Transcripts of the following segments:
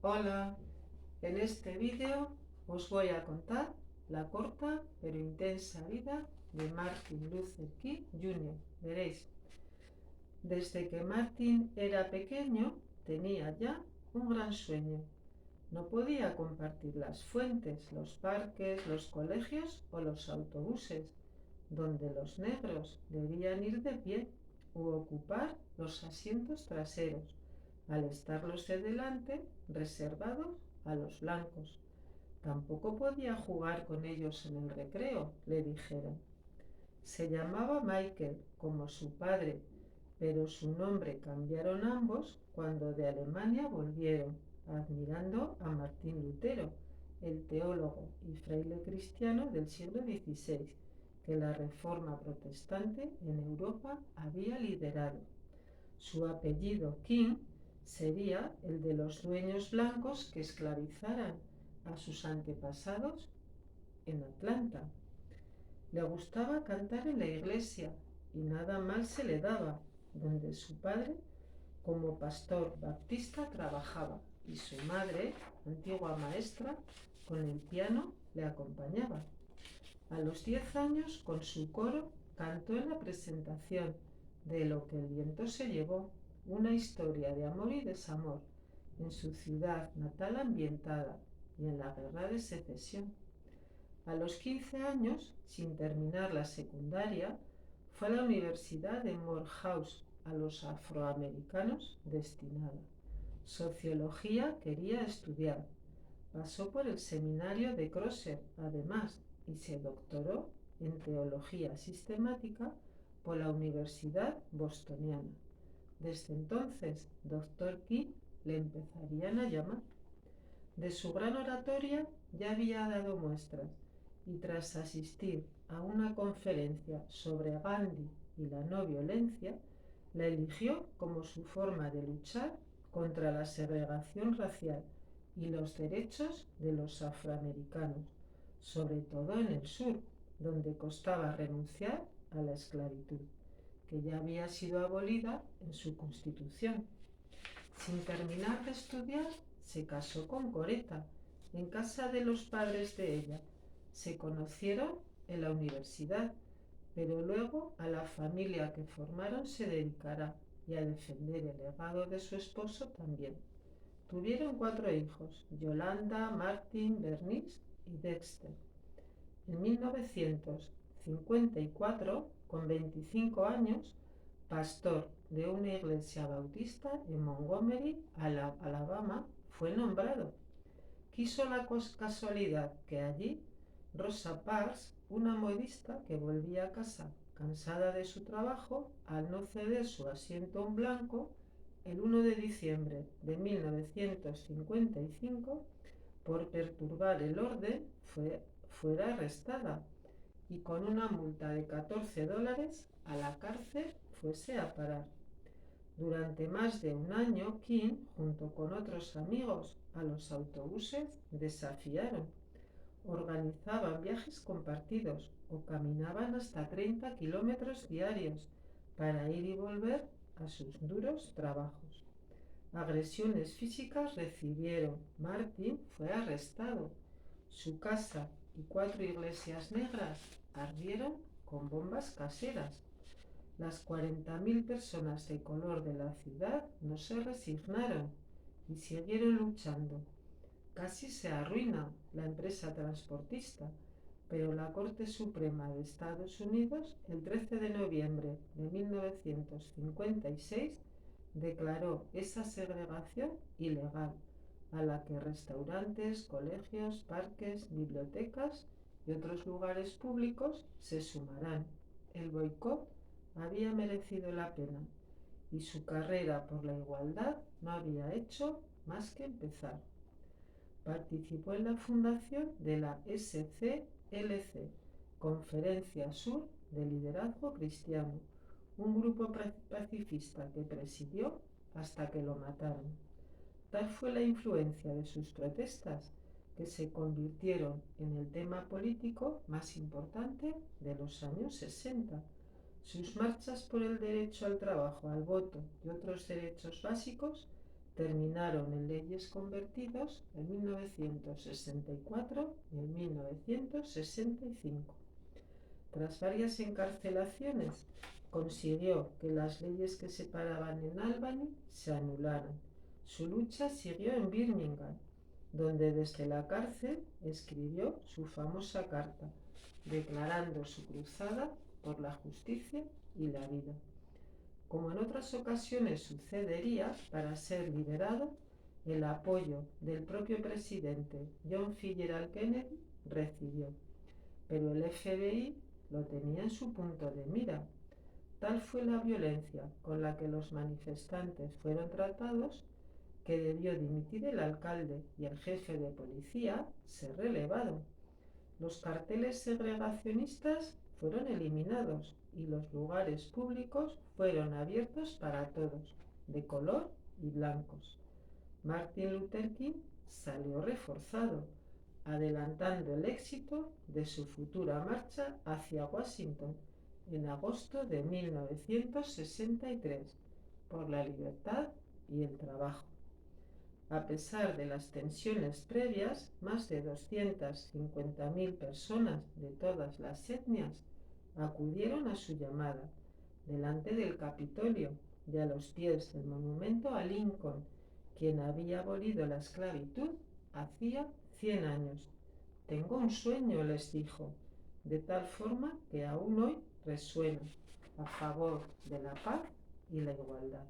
Hola, en este vídeo os voy a contar la corta pero intensa vida de Martin Luther King Jr. Veréis, desde que Martin era pequeño tenía ya un gran sueño. No podía compartir las fuentes, los parques, los colegios o los autobuses, donde los negros debían ir de pie u ocupar los asientos traseros, al estar los de delante reservados a los blancos. Tampoco podía jugar con ellos en el recreo, le dijeron. Se llamaba Michael, como su padre, pero su nombre cambiaron ambos cuando de Alemania volvieron, admirando a Martín Lutero, el teólogo y fraile cristiano del siglo XVI, que la reforma protestante en Europa había liderado. Su apellido King sería el de los dueños blancos que esclavizaran a sus antepasados en Atlanta. Le gustaba cantar en la iglesia y nada mal se le daba, donde su padre como pastor baptista trabajaba y su madre, antigua maestra, con el piano le acompañaba. A los 10 años, con su coro, cantó en la presentación de Lo que el viento se llevó, una historia de amor y desamor en su ciudad natal ambientada y en la guerra de secesión. A los 15 años, sin terminar la secundaria, fue a la Universidad de Morehouse, a los afroamericanos destinada. Sociología quería estudiar. Pasó por el seminario de Crosser, además, y se doctoró en teología sistemática por la Universidad Bostoniana. Desde entonces, Dr. King le empezarían a llamar. De su gran oratoria ya había dado muestras y tras asistir a una conferencia sobre Gandhi y la no violencia, la eligió como su forma de luchar contra la segregación racial y los derechos de los afroamericanos, sobre todo en el sur, donde costaba renunciar a la esclavitud, que ya había sido abolida en su constitución. Sin terminar de estudiar, se casó con Coretta, en casa de los padres de ella. Se conocieron en la universidad, pero luego a la familia que formaron se dedicará y a defender el legado de su esposo también. Tuvieron 4 hijos, Yolanda, Martin, Bernice y Dexter. En 1954, con 25 años, pastor de una iglesia bautista en Montgomery, Alabama, fue nombrado. Quiso la casualidad que allí Rosa Parks, una modista que volvía a casa cansada de su trabajo, al no ceder su asiento a un blanco, el 1 de diciembre de 1955, por perturbar el orden, fuera arrestada y con una multa de $14 a la cárcel fuese a parar. Durante más de un año, King, junto con otros amigos, a los autobuses desafiaron. Organizaban viajes compartidos o caminaban hasta 30 kilómetros diarios para ir y volver a sus duros trabajos. Agresiones físicas recibieron. Martin fue arrestado. Su casa y 4 iglesias negras ardieron con bombas caseras. Las 40.000 personas de color de la ciudad no se resignaron y siguieron luchando. Casi se arruina la empresa transportista, pero la Corte Suprema de Estados Unidos, el 13 de noviembre de 1956, declaró esa segregación ilegal, a la que restaurantes, colegios, parques, bibliotecas y otros lugares públicos se sumarán. El boicot había merecido la pena y su carrera por la igualdad no había hecho más que empezar. Participó en la fundación de la SCLC, Conferencia Sur de Liderazgo Cristiano, un grupo pacifista que presidió hasta que lo mataron. Tal fue la influencia de sus protestas que se convirtieron en el tema político más importante de los años 60. Sus marchas por el derecho al trabajo, al voto y otros derechos básicos terminaron en leyes convertidos en 1964 y en 1965. Tras varias encarcelaciones, consiguió que las leyes que separaban en Albany se anularan. Su lucha siguió en Birmingham, donde desde la cárcel escribió su famosa carta, declarando su cruzada por la justicia y la vida. Como en otras ocasiones sucedería, para ser liberado, el apoyo del propio presidente John Fitzgerald Kennedy recibió, pero el FBI lo tenía en su punto de mira. Tal fue la violencia con la que los manifestantes fueron tratados que debió dimitir el alcalde y el jefe de policía ser relevado. Los carteles segregacionistas fueron eliminados y los lugares públicos fueron abiertos para todos, de color y blancos. Martin Luther King salió reforzado, adelantando el éxito de su futura marcha hacia Washington en agosto de 1963 por la libertad y el trabajo. A pesar de las tensiones previas, más de 250.000 personas de todas las etnias acudieron a su llamada delante del Capitolio y a los pies del monumento a Lincoln, quien había abolido la esclavitud hacía 100 años. Tengo un sueño, les dijo, de tal forma que aún hoy resuena a favor de la paz y la igualdad.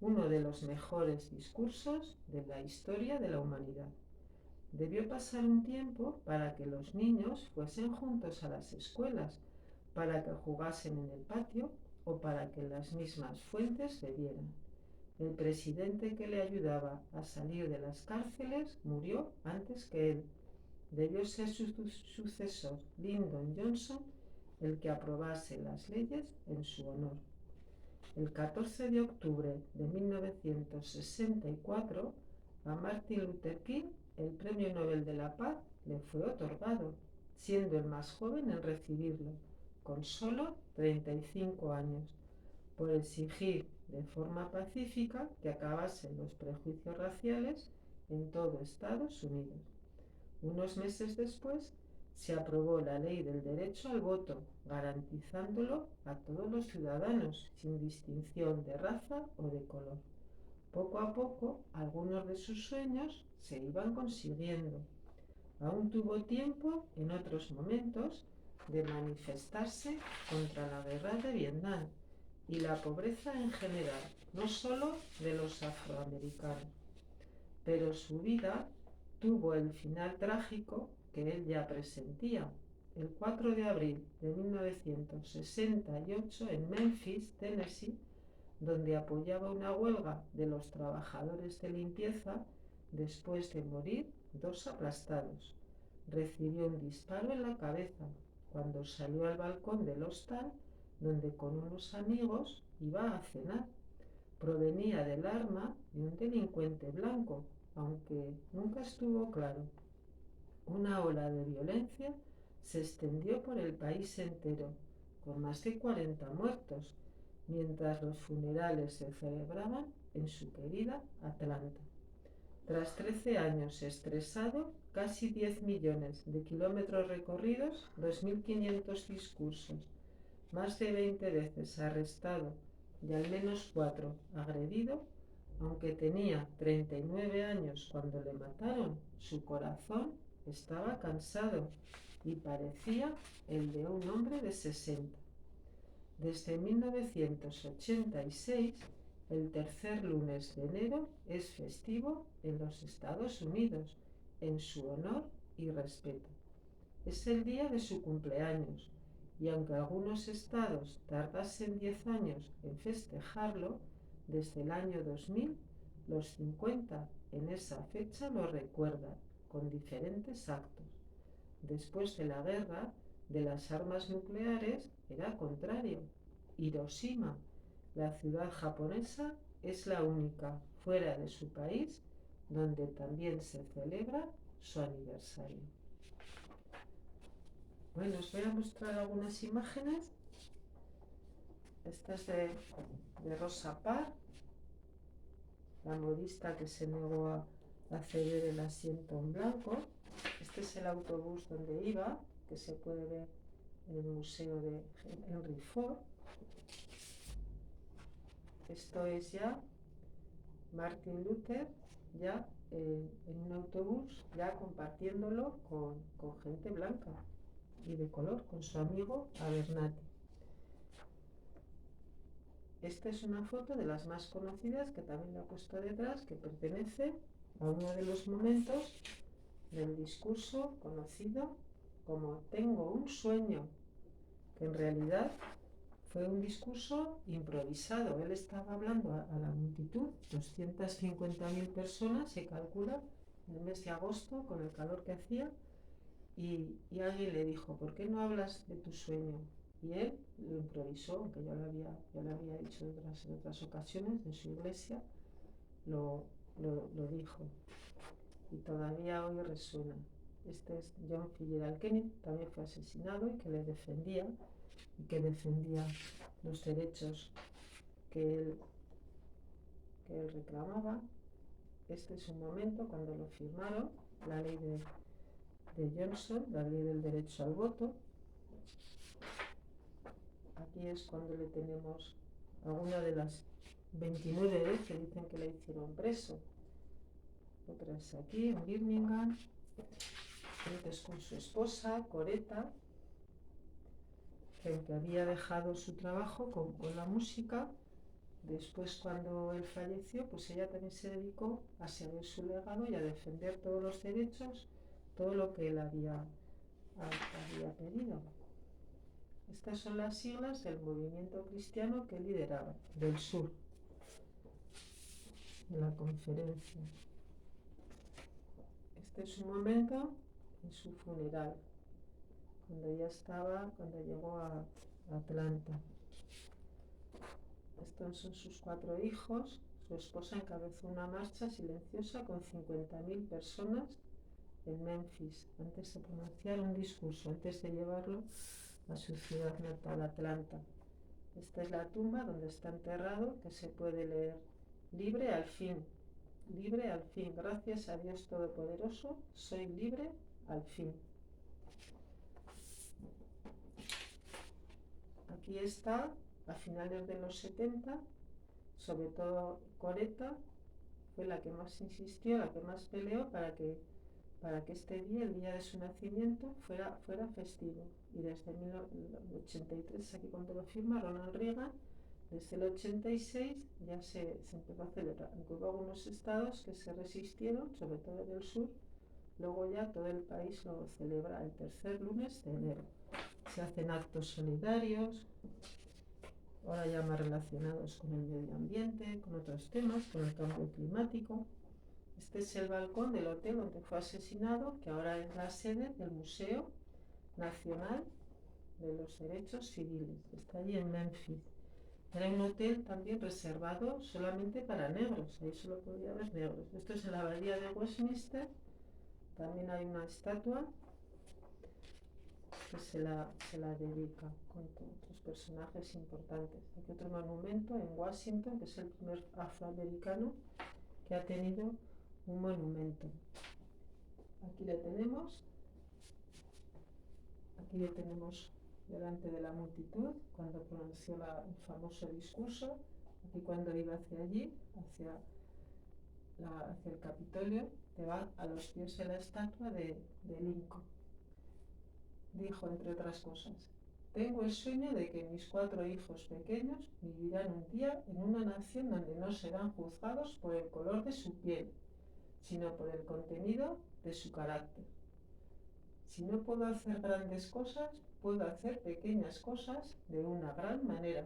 Uno de los mejores discursos de la historia de la humanidad. Debió pasar un tiempo para que los niños fuesen juntos a las escuelas, para que jugasen en el patio o para que las mismas fuentes bebieran. El presidente que le ayudaba a salir de las cárceles murió antes que él. Debió ser su sucesor, Lyndon Johnson, el que aprobase las leyes en su honor. El 14 de octubre de 1964, a Martin Luther King el Premio Nobel de la Paz le fue otorgado, siendo el más joven en recibirlo, con solo 35 años, por exigir de forma pacífica que acabasen los prejuicios raciales en todo Estados Unidos. Unos meses después, se aprobó la ley del derecho al voto, garantizándolo a todos los ciudadanos, sin distinción de raza o de color. Poco a poco, algunos de sus sueños se iban consiguiendo. Aún tuvo tiempo, en otros momentos, de manifestarse contra la guerra de Vietnam y la pobreza en general, no solo de los afroamericanos. Pero su vida tuvo el final trágico que él ya presentía. El 4 de abril de 1968 en Memphis, Tennessee, donde apoyaba una huelga de los trabajadores de limpieza, después de morir 2 aplastados. Recibió un disparo en la cabeza cuando salió al balcón del hostal donde con unos amigos iba a cenar. Provenía del arma de un delincuente blanco, aunque nunca estuvo claro. Una ola de violencia se extendió por el país entero, con más de 40 muertos, mientras los funerales se celebraban en su querida Atlanta. Tras 13 años estresado, casi 10 millones de kilómetros recorridos, 2.500 discursos, más de 20 veces arrestado y al menos 4 agredido, aunque tenía 39 años cuando le mataron, su corazón estaba cansado y parecía el de un hombre de 60. Desde 1986, el tercer lunes de enero es festivo en los Estados Unidos, en su honor y respeto. Es el día de su cumpleaños, y aunque algunos estados tardasen 10 años en festejarlo, desde el año 2000, los 50 en esa fecha lo recuerdan, con diferentes actos. Después de la guerra de las armas nucleares era contrario. Hiroshima, la ciudad japonesa, es la única fuera de su país donde también se celebra su aniversario. Bueno, os voy a mostrar algunas imágenes. Esta es de Rosa Parks. la modista que se negó a ceder el asiento en blanco. Este es el autobús donde iba, que se puede ver en el Museo de Henry Ford. Esto es ya Martin Luther, ya en un autobús, ya compartiéndolo con gente blanca y de color, con su amigo Abernathy. Esta es una foto de las más conocidas que también le he puesto detrás, que pertenece a uno de los momentos del discurso conocido como Tengo un sueño, que en realidad fue un discurso improvisado. Él estaba hablando a la multitud, 250.000 personas, se calcula, en el mes de agosto, con el calor que hacía, y alguien le dijo, ¿por qué no hablas de tu sueño? Y él lo improvisó, aunque yo lo había dicho en otras ocasiones, en su iglesia, lo dijo. Y todavía hoy resuena. Este es John Fitzgerald Kennedy, también fue asesinado y que le defendía, y que defendía los derechos que él reclamaba. Este es un momento cuando lo firmaron, la ley de Johnson, la ley del derecho al voto. Aquí es cuando le tenemos a una de las 29 veces, dicen que le hicieron preso. Otras aquí, en Birmingham, antes con su esposa, Coretta, que aunque había dejado su trabajo con la música, después cuando él falleció, pues ella también se dedicó a seguir su legado y a defender todos los derechos, todo lo que él había pedido. Estas son las siglas del movimiento cristiano que lideraba, del sur, de la conferencia. Este es un momento en su funeral, cuando llegó a Atlanta. Estos son sus 4 hijos. Su esposa encabezó una marcha silenciosa con 50.000 personas en Memphis, antes de pronunciar un discurso, antes de llevarlo a su ciudad natal, Atlanta. Esta es la tumba donde está enterrado, que se puede leer: libre al fin, gracias a Dios Todopoderoso, soy libre al fin. Aquí está, a finales de los 70, sobre todo Coretta fue la que más insistió, la que más peleó para que este día, el día de su nacimiento, fuera festivo. Y desde el 83, aquí cuando lo firma Ronald Reagan, desde el 86 ya se empezó a celebrar. Hubo algunos estados que se resistieron, sobre todo en el sur. Luego ya todo el país lo celebra el tercer lunes de enero. Se hacen actos solidarios, ahora ya más relacionados con el medio ambiente, con otros temas, con el cambio climático. Este es el balcón del hotel donde fue asesinado, que ahora es la sede del Museo Nacional de los Derechos Civiles. Está allí en Memphis. Era un hotel también reservado solamente para negros, ahí solo podía haber negros. Esto es en la abadía de Westminster, también hay una estatua que se la dedica con otros personajes importantes. Aquí otro monumento en Washington, que es el primer afroamericano que ha tenido un monumento. Aquí le tenemos delante de la multitud cuando pronunció el famoso discurso. Aquí cuando iba hacia allí, hacia el Capitolio, que va a los pies de la estatua de Lincoln. Dijo, entre otras cosas: tengo el sueño de que mis 4 hijos pequeños vivirán un día en una nación donde no serán juzgados por el color de su piel, sino por el contenido de su carácter. Si no puedo hacer grandes cosas, puedo hacer pequeñas cosas de una gran manera.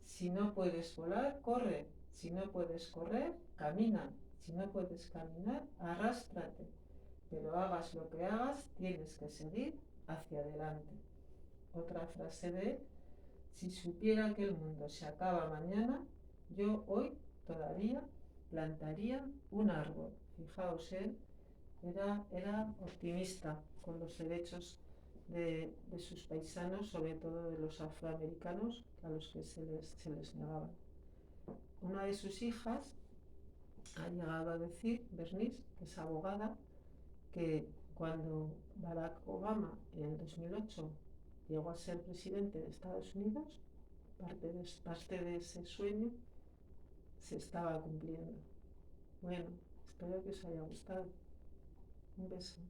Si no puedes volar, corre. Si no puedes correr, camina. Si no puedes caminar, arrástrate. Pero hagas lo que hagas, tienes que seguir hacia adelante. Otra frase de él: si supiera que el mundo se acaba mañana, yo hoy todavía plantaría un árbol. Fijaos, él era optimista con los derechos de sus paisanos, sobre todo de los afroamericanos, a los que se les negaba. Una de sus hijas, ha llegado a decir, Bernice, que es abogada, que cuando Barack Obama en el 2008 llegó a ser presidente de Estados Unidos, parte de ese sueño se estaba cumpliendo. Bueno, espero que os haya gustado. Un beso.